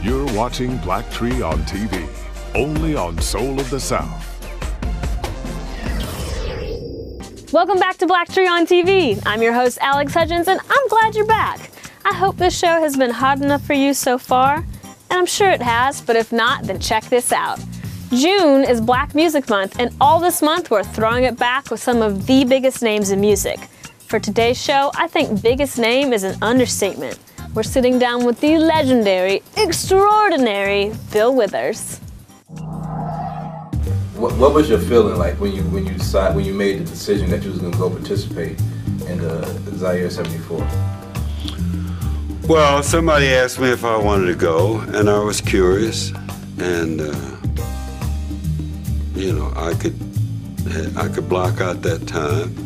You're watching BLACKTREE on TV, only on Soul of the South. Welcome back to BLACKTREE on TV. I'm your host, Alex Hudgens, and I'm glad you're back. I hope this show has been hot enough for you so far, and I'm sure it has, but if not, then check this out. June is Black Music Month, and all this month we're throwing it back with some of the biggest names in music. For today's show, I think biggest name is an understatement. We're sitting down with the legendary, extraordinary Bill Withers. What was your feeling like when you made the decision that you was going to go participate in the Zaire 74? Well, somebody asked me if I wanted to go, and I was curious, and you know, I could block out that time.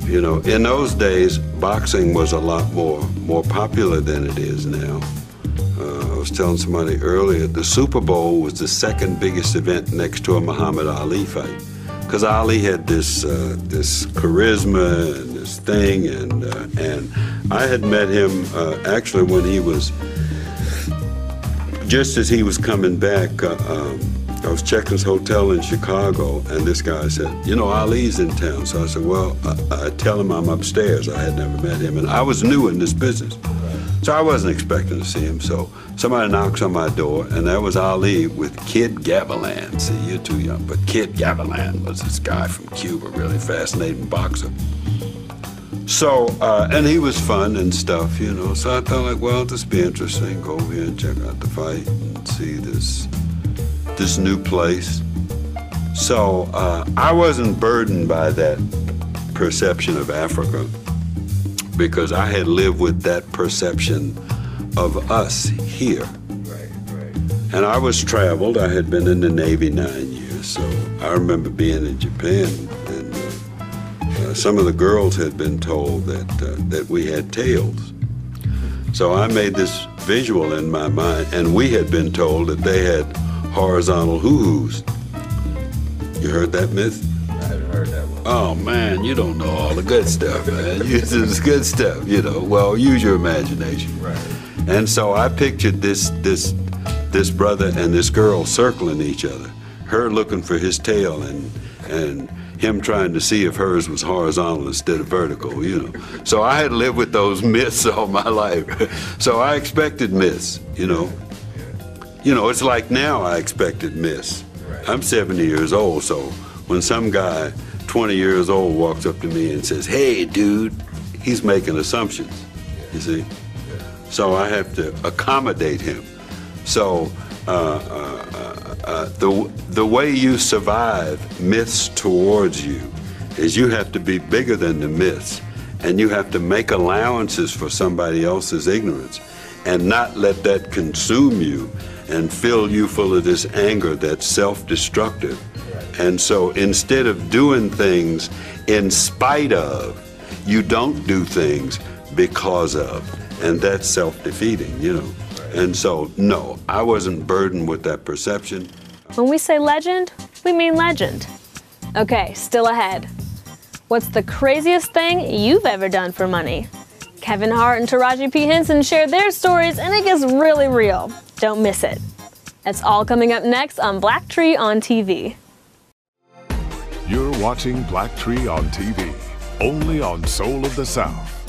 You know, in those days, boxing was a lot more popular than it is now. I was telling somebody earlier, the Super Bowl was the second biggest event next to a Muhammad Ali fight, because Ali had this charisma and this thing, and I had met him actually when he was just as he was coming back. I was checking his hotel in Chicago, and this guy said, you know, Ali's in town. So I said, well, I tell him I'm upstairs. I had never met him, and I was new in this business. So I wasn't expecting to see him. So somebody knocks on my door, and that was Ali with Kid Gavilan. See, you're too young, but Kid Gavilan was this guy from Cuba, really fascinating boxer. So, and he was fun and stuff, you know. So I thought, like, well, this be interesting. Go over here and check out the fight and see this new place. So I wasn't burdened by that perception of Africa, because I had lived with that perception of us here. Right. And I was traveled. I had been in the Navy 9 years, so I remember being in Japan, and some of the girls had been told that we had tails. So I made this visual in my mind, and we had been told that they had horizontal hoo-hoos. You heard that myth? I haven't heard that one. Oh man, you don't know all the good stuff, man. This good stuff, you know. Well, use your imagination. Right. And so I pictured this brother and this girl circling each other. Her looking for his tail, and him trying to see if hers was horizontal instead of vertical, you know. So I had lived with those myths all my life. So I expected myths, you know. You know, it's like now I expected myths. Right. I'm 70 years old, so when some guy 20 years old walks up to me and says, hey, dude, he's making assumptions, you see? Yeah. So I have to accommodate him. So the way you survive myths towards you is you have to be bigger than the myths, and you have to make allowances for somebody else's ignorance and not let that consume you and fill you full of this anger that's self-destructive. And so instead of doing things in spite of, you don't do things because of, and that's self-defeating, you know. And so, no, I wasn't burdened with that perception. When we say legend, we mean legend. Okay, still ahead. What's the craziest thing you've ever done for money? Kevin Hart and Taraji P. Henson share their stories, and it gets really real. Don't miss it. That's all coming up next on BLACKTREE on TV. You're watching BLACKTREE on TV, only on Soul of the South.